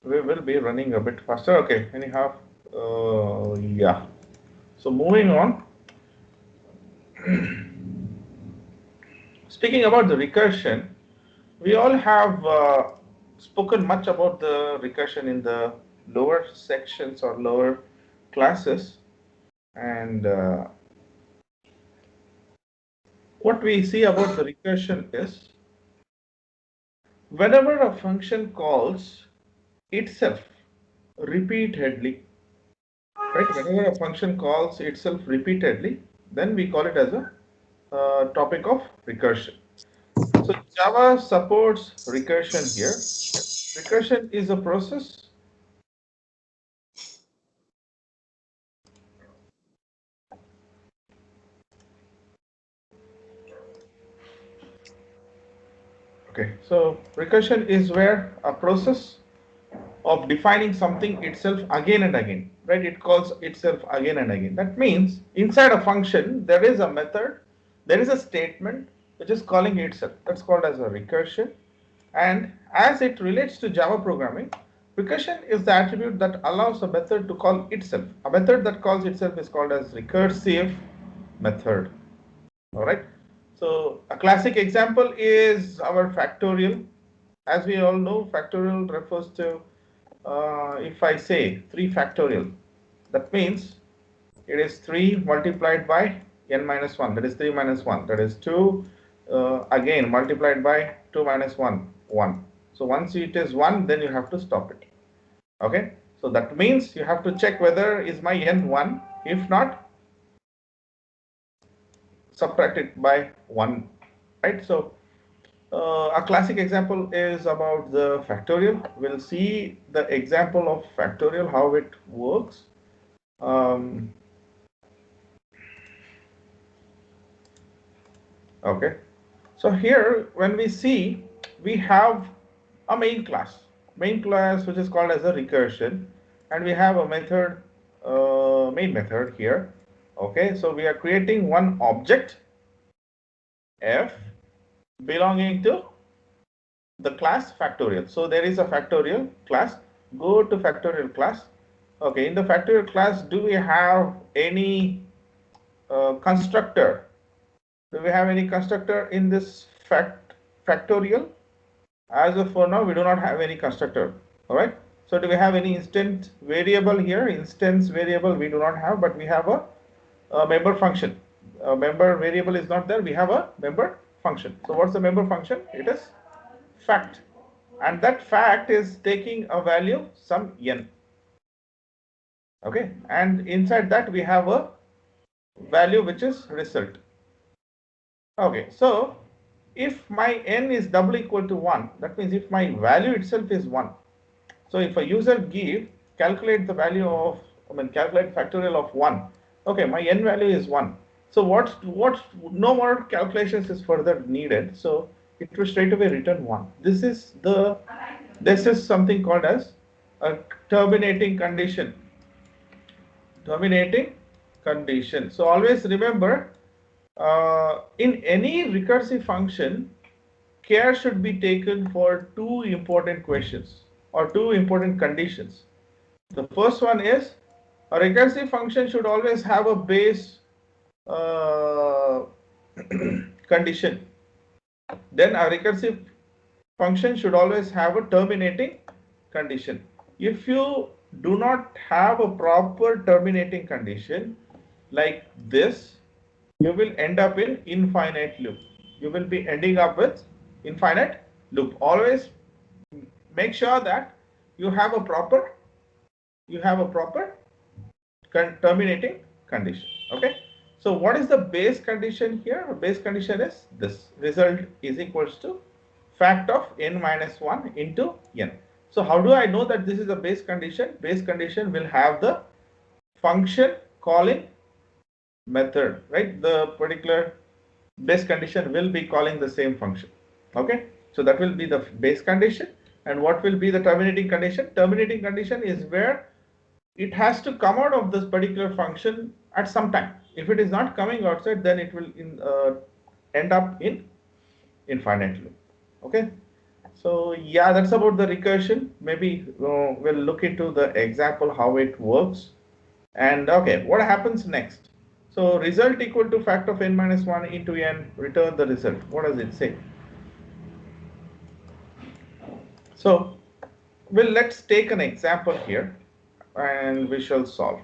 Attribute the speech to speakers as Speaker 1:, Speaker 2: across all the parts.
Speaker 1: we will be running a bit faster. Okay, anyhow, yeah. So moving on. Speaking about the recursion, we all have spoken much about the recursion in the lower sections or lower classes, and what we see about the recursion is whenever a function calls itself repeatedly, right? Whenever a function calls itself repeatedly, then we call it as a topic of recursion. So Java supports recursion here. Recursion is a process. Okay, so recursion is where a process of defining something itself again and again, right? It calls itself again and again. That means inside a function, there is a method, there is a statement which is calling itself. That's called as a recursion. And as it relates to Java programming, recursion is the attribute that allows a method to call itself. A method that calls itself is called as recursive method. All right. So a classic example is our factorial. As we all know, factorial refers to if I say 3 factorial, that means it is 3 multiplied by n minus 1, that is 3 minus 1, that is 2 again multiplied by 2 minus 1, 1. So once it is 1, then you have to stop it. Okay, so that means you have to check whether is my n 1, if not, subtract it by 1, right? So a classic example is about the factorial. We'll see the example of factorial, how it works. Okay, so here when we see, we have a main class which is called as a recursion, and we have a method, main method here. Okay, so we are creating one object f belonging to the class factorial. So there is a factorial class. Go to factorial class. Okay, in the factorial class, do we have any constructor? Do we have any constructor in this factorial? As of for now, we do not have any constructor. All right. So do we have any instant variable here? Instance variable we do not have, but we have a member function. A member variable is not there. We have a member function. So what's the member function? It is fact, and that fact is taking a value some n. Okay, and inside that we have a value which is result. Okay, so if my n is double equal to 1, that means if my value itself is 1. So if a user calculate the value of, calculate factorial of 1. Okay, my n value is 1. So no more calculations is further needed. So it will straight away return 1. This is something called as a terminating condition. Terminating condition. So always remember, in any recursive function, care should be taken for two important questions or two important conditions. The first one is a recursive function should always have a base condition. Then a recursive function should always have a terminating condition. If you do not have a proper terminating condition like this, you will end up in infinite loop. You will be ending up with infinite loop. Always make sure that you have a proper terminating condition. Okay, so what is the base condition here? The base condition is this: result is equals to fact of n minus 1 into n. So how do I know that this is a base condition? Base condition will have the function calling method, right? The particular base condition will be calling the same function. Okay, so that will be the base condition. And what will be the terminating condition? Terminating condition is where it has to come out of this particular function at some time. If it is not coming outside, then it will end up in infinite loop. Okay, So yeah, that's about the recursion. Maybe we'll look into the example how it works. And okay, what happens next? So result equal to fact of n minus 1 into n, return the result. What does it say? So let's take an example here and we shall solve.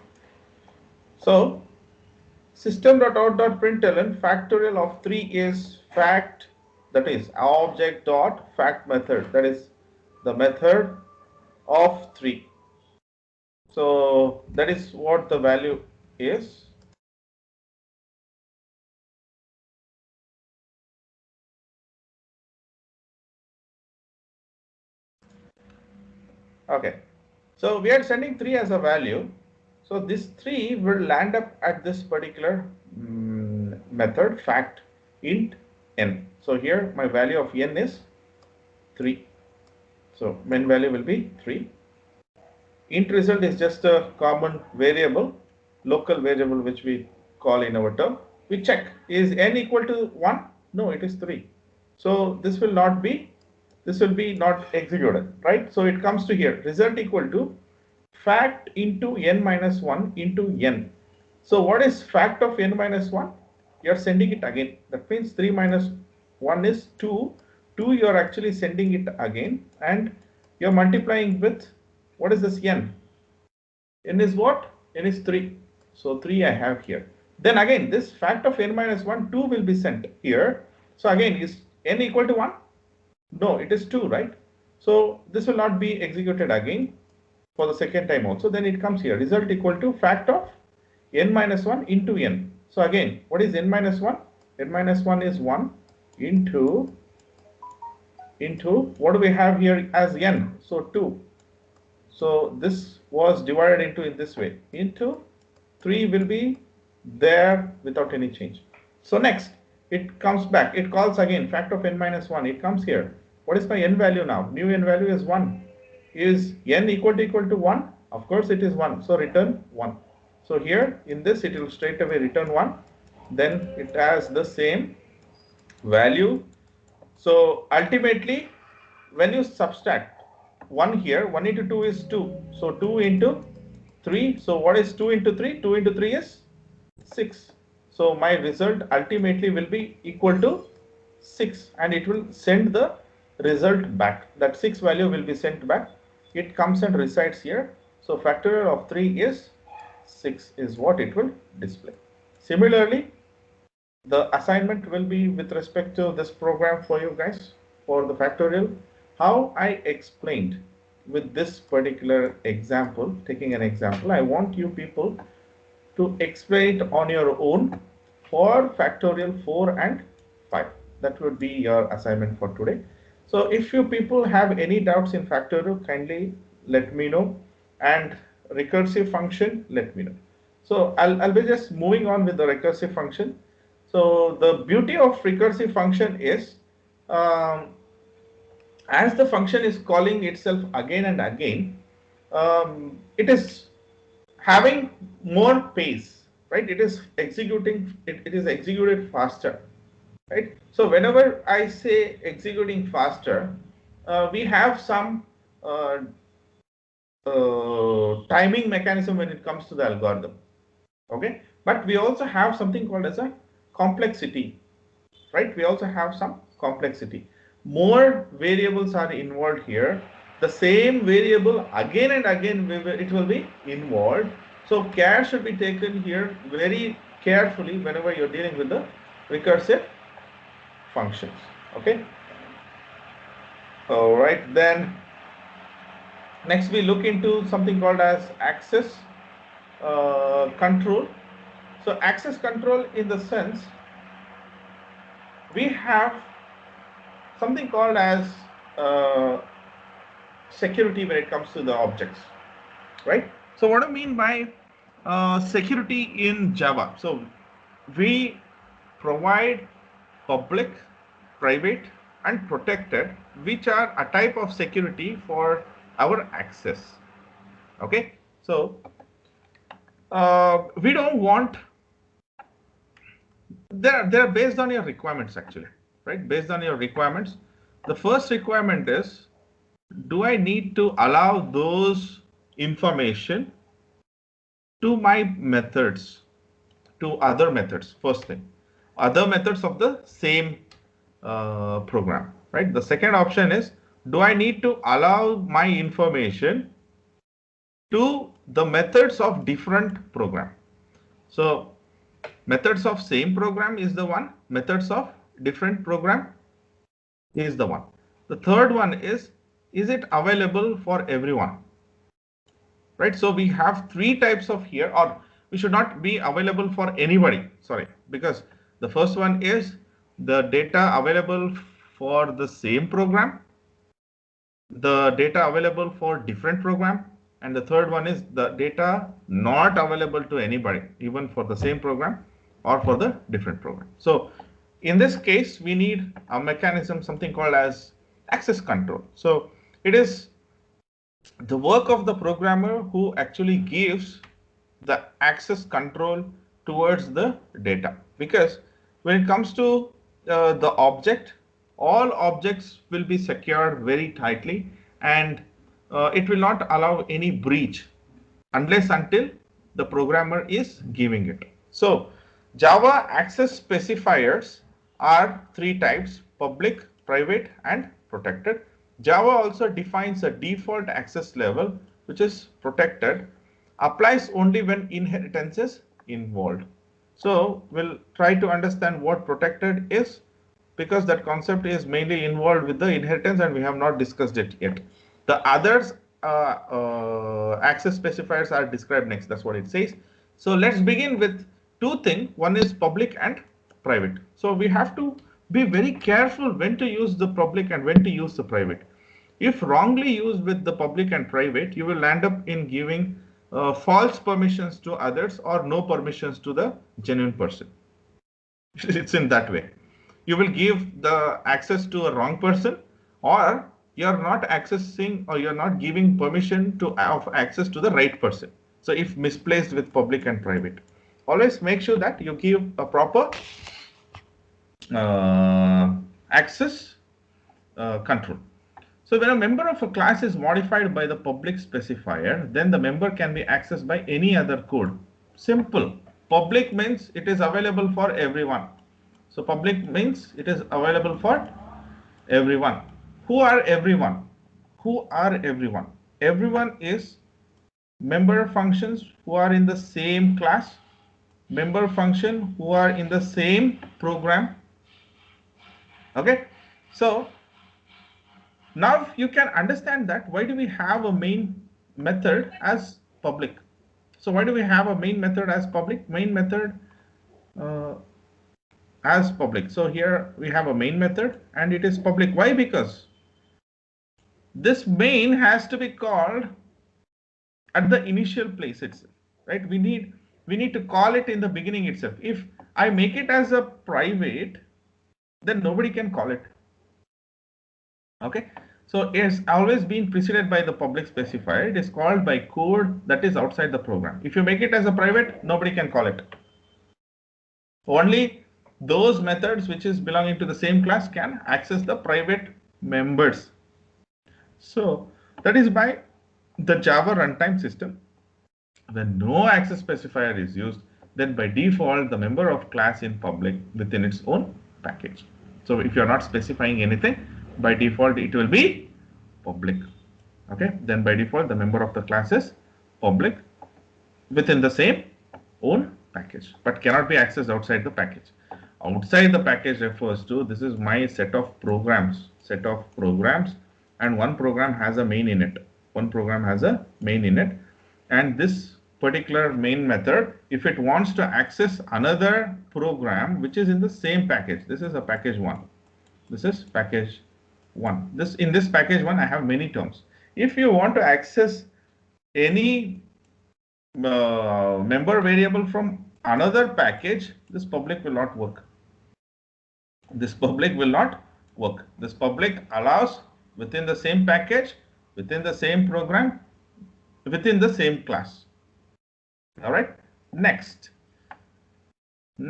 Speaker 1: So system.out.println factorial of 3 is fact, that is object dot fact method, that is the method of 3. So that is what the value is. Okay, so we are sending 3 as a value. So this 3 will land up at this particular method fact int n. So here my value of n is 3. So main value will be 3. Int result is just a common variable, local variable which we call in our term. We check, is n equal to 1? No, it is 3. So this will not be, this will be not executed, right? So it comes to here, result equal to fact into n minus 1 into n. So what is fact of n minus 1? You are sending it again. That means 3 minus 1 is 2. 2 you are actually sending it again and you are multiplying with, what is this n? N is what? N is 3. So 3 I have here. Then again this fact of n minus 1, 2 will be sent here. So again is n equal to 1? No, it is 2, right? So this will not be executed again for the second time also. Then it comes here, result equal to fact of n minus 1 into n. So again, what is n minus 1? N minus 1 is 1 into what do we have here as n? So 2. So this was divided into in this way, into 3 will be there without any change. So next it comes back, it calls again fact of n minus 1, it comes here. What is my n value now? New n value is 1. Is n equal to 1? Of course it is 1. So return 1. So here in this it will straight away return 1. Then it has the same value. So ultimately when you subtract 1 here, 1 into 2 is 2. So 2 into 3. So what is 2 into 3? 2 into 3 is 6. So my result ultimately will be equal to 6 and it will send the result back. That 6 value will be sent back. It comes and resides here. So factorial of 3 is 6 is what it will display. Similarly, the assignment will be with respect to this program for you guys for the factorial. How I explained with this particular example, taking an example, I want you people to explain it on your own for factorial 4 and 5. That would be your assignment for today. So if you people have any doubts in factorial, kindly let me know, and recursive function, let me know. So I'll be just moving on with the recursive function. So the beauty of recursive function is um, as the function is calling itself again and again, it is having more pace, right? It is executing, it is executed faster, right? So whenever I say executing faster, we have some timing mechanism when it comes to the algorithm, okay? But we also have something called as a complexity, right? We also have some complexity. More variables are involved here. The same variable again and again it will be involved. So care should be taken here very carefully whenever you're dealing with the recursive functions. Okay. All right. Then next we look into something called as access control. So access control in the sense we have something called as uh, security when it comes to the objects, right? So what I mean by security in Java? So we provide public, private, and protected, which are a type of security for our access. Okay, so we don't want, they're based on your requirements actually, right? Based on your requirements. The first requirement is, do I need to allow those information to my methods, to other methods? First thing, other methods of the same program, right? The second option is, do I need to allow my information to the methods of different program? So methods of same program is the one, methods of different program is the one. The third one is it available for everyone? Right, so we have three types of here, or we should not be available for anybody, sorry, because the first one is the data available for the same program, the data available for different program, and the third one is the data not available to anybody, even for the same program or for the different program. So in this case, we need a mechanism, something called as access control. So it is the work of the programmer who actually gives the access control towards the data, because when it comes to the object, all objects will be secured very tightly, and it will not allow any breach unless until the programmer is giving it. So Java access specifiers are three types: public, private, and protected. Java also defines a default access level, which is protected, applies only when inheritance is involved. So we'll try to understand what protected is, because that concept is mainly involved with the inheritance and we have not discussed it yet. The others access specifiers are described next. That's what it says. So let's begin with two things. One is public and private. So we have to be very careful when to use the public and when to use the private. If wrongly used with the public and private, you will land up in giving false permissions to others or no permissions to the genuine person. It's in that way. You will give the access to a wrong person, or you're not accessing, or you're not giving permission to of access to the right person. So if misplaced with public and private, always make sure that you give a proper access control. So when a member of a class is modified by the public specifier, then the member can be accessed by any other code. Simple. Public means it is available for everyone. So public means it is available for everyone. Who are everyone? Who are everyone? Everyone is member functions who are in the same class, member function who are in the same program. Okay, so now you can understand that why do we have a main method as public. So why do we have a main method as public? Main method as public. So here we have a main method and it is public. Why? Because this main has to be called at the initial place itself, right? We need to call it in the beginning itself. If I make it as a private, then nobody can call it. Okay, so it's always been preceded by the public specifier. It is called by code that is outside the program. If you make it as a private, nobody can call it. Only those methods which is belonging to the same class can access the private members. So that is by the Java runtime system. When no access specifier is used, then by default the member of class in public within its own package. So if you are not specifying anything, by default it will be public. Okay, then by default the member of the class is public within the same own package, but cannot be accessed outside the package. Outside the package refers to, this is my set of programs, and one program has a main in it. One program has a main in it, and this particular main method, if it wants to access another program which is in the same package, this is a package 1. This is package 1. In this package 1, I have many terms. If you want to access any member variable from another package, this public will not work. This public will not work. This public allows within the same package, within the same program, within the same class. All right. Next, in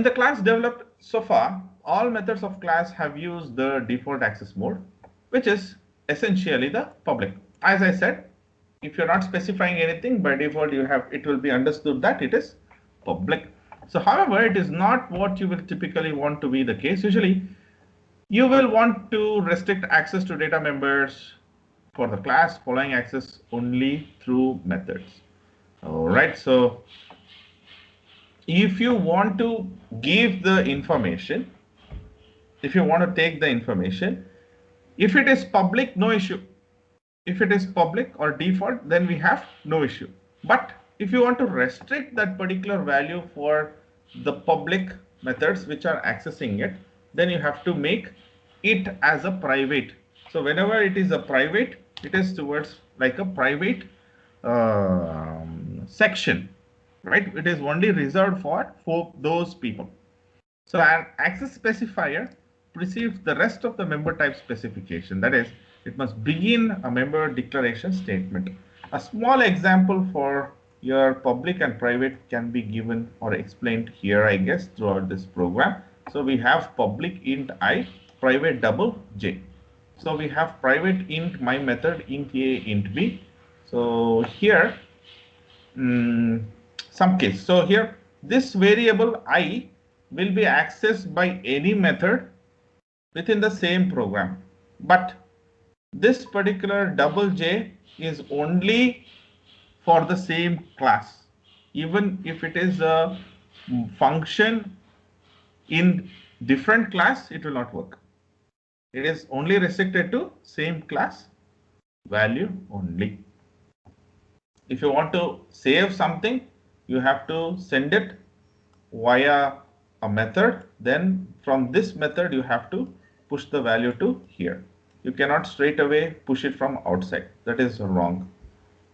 Speaker 1: the class developed so far, all methods of class have used the default access mode, which is essentially the public. As I said, if you're not specifying anything, by default it will be understood that it is public. So however, it is not what you will typically want to be the case. Usually you will want to restrict access to data members for the class following access only through methods. All right, so if you want to give the information, if you want to take the information, if it is public, no issue. If it is public or default, then we have no issue. But if you want to restrict that particular value for the public methods which are accessing it, then you have to make it as a private. So whenever it is a private, it is towards like a private section, right? It is only reserved for those people. So an access specifier precedes the rest of the member type specification. That is, it must begin a member declaration statement. A small example for your public and private can be given or explained here, I guess, throughout this program. So we have public int I, private double j. So we have private int my method, int a, int b. So here, some case. So here, this variable I will be accessed by any method within the same program. But this particular double j is only for the same class. Even if it is a function in different class, it will not work. It is only restricted to same class value only. If you want to save something, you have to send it via a method. Then from this method, you have to push the value to here. You cannot straight away push it from outside. That is wrong.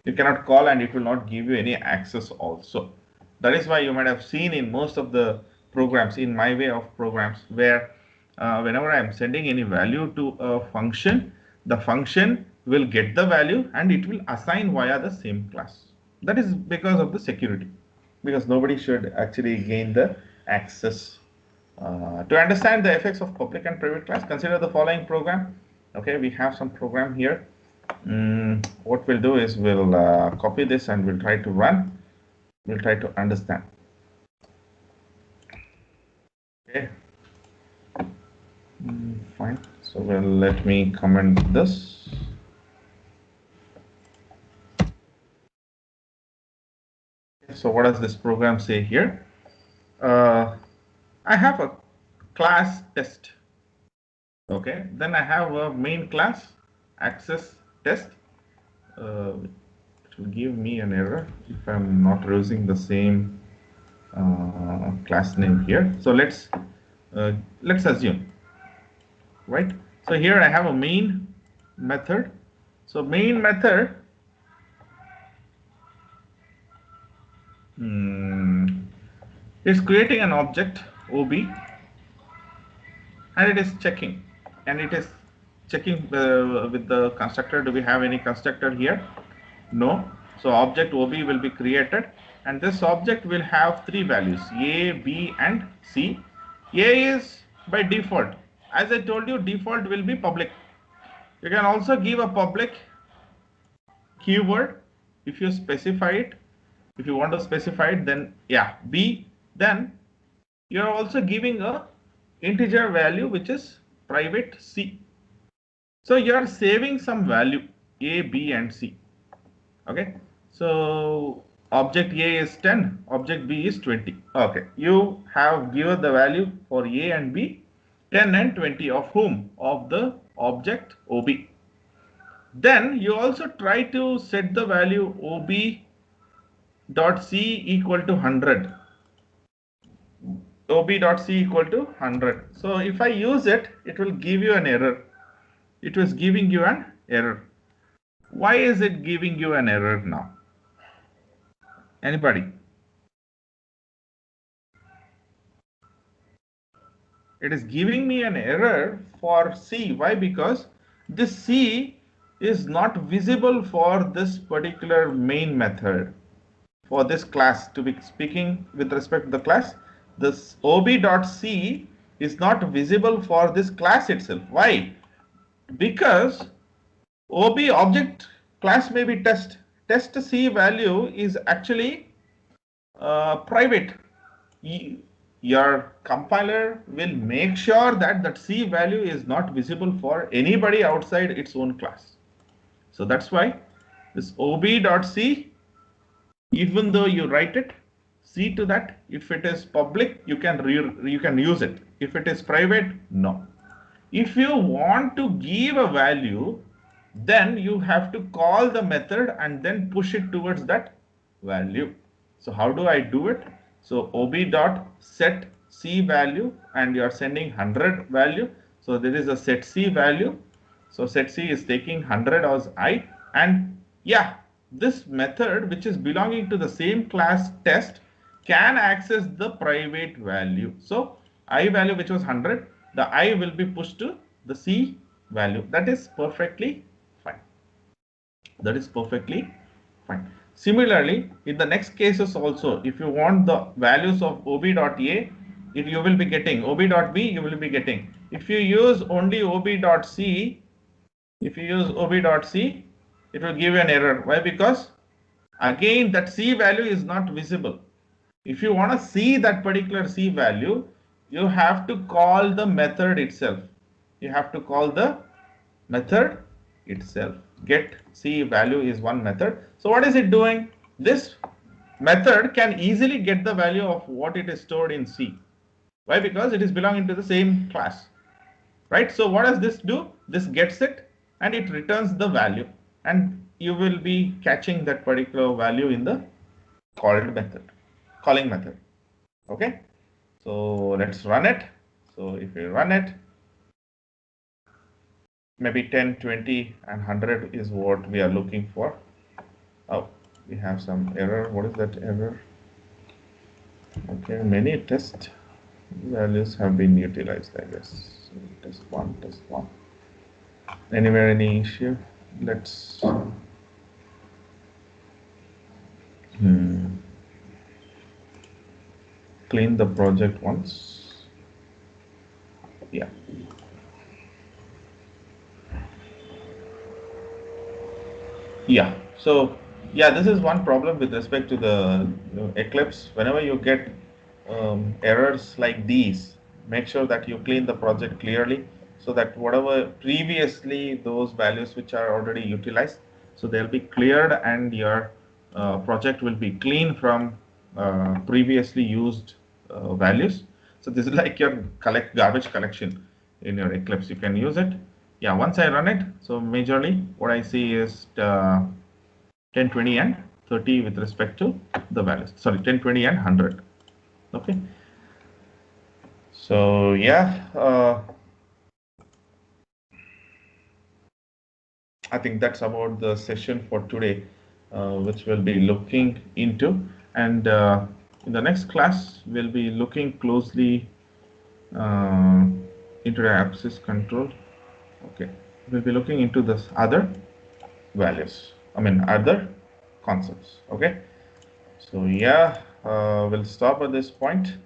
Speaker 1: You cannot call and it will not give you any access also. That is why you might have seen in most of the programs, in my way of programs, where whenever I am sending any value to a function, the function will get the value and it will assign via the same class. That is because of the security, because nobody should actually gain the access. To understand the effects of public and private class, consider the following program. Okay, we have some program here. What we'll do is we'll copy this and we'll try to run. We'll try to understand. Okay. Fine. So let me comment this. So what does this program say here? I have a class test. Okay. Then I have a main class access test. It will give me an error if I'm not using the same class name here. So let's assume, right? So here I have a main method. So main method is creating an object OB, and it is checking, and it is checking with the constructor. Do we have any constructor here? No. So object OB will be created, and this object will have three values, A, B, and C. A is by default. As I told you, default will be public. You can also give a public keyword if you specify it. If you want to specify it, then yeah, B. Then you are also giving a integer value which is private C. So you are saving some value A, B, and C. Okay. So object A is 10, object B is 20. Okay. You have given the value for A and B, 10 and 20 of whom? Of the object OB. Then you also try to set the value OB dot C equal to 100. OB dot C equal to 100. So if I use it, it will give you an error. It was giving you an error. Why is it giving you an error now? Anybody? It is giving me an error for C. Why? Because this C is not visible for this particular main method. For this class, to be speaking with respect to the class, this OB.C is not visible for this class itself. Why? Because OB object class may be test. Test C value is actually private. Your compiler will make sure that that C value is not visible for anybody outside its own class. So that's why this ob.c, even though you write it, see to that if it is public, you can use it. If it is private, no. If you want to give a value, then you have to call the method and then push it towards that value. So how do I do it? So ob.set c value, and you are sending 100 value. So there is a set c value. So set c is taking 100 as I, and yeah, this method which is belonging to the same class test can access the private value. So I value which was 100, the I will be pushed to the C value. That is perfectly fine. That is perfectly fine. Similarly, in the next cases also, if you want the values of ob.a, you will be getting ob.b, you will be getting. If you use only ob.c, if you use ob.c, it will give you an error. Why? Because again that C value is not visible. If you want to see that particular C value, you have to call the method itself. You have to call the method itself. Get C value is one method. So what is it doing? This method can easily get the value of what it is stored in C. Why? Because it is belonging to the same class. Right? So what does this do? This gets it and it returns the value, and you will be catching that particular value in the calling method. Okay, so let's run it. So if we run it, maybe 10, 20 and 100 is what we are looking for. Oh, we have some error. What is that error? Okay, many test values have been utilized, I guess. So test one. Anywhere any issue? Let's clean the project once. Yeah. Yeah. So yeah, this is one problem with respect to the Eclipse. Whenever you get errors like these, make sure that you clean the project clearly, so that whatever previously those values which are already utilized, so they'll be cleared and your project will be clean from previously used values. So this is like your garbage collection in your Eclipse. You can use it. Yeah, once I run it, so majorly what I see is 10, 20 and 30 with respect to the values. Sorry, 10, 20 and 100. Okay. So yeah, I think that's about the session for today, which we'll be looking into. And in the next class, we'll be looking closely into the access control. Okay, we'll be looking into this other values. I mean other concepts. Okay. So yeah, we'll stop at this point.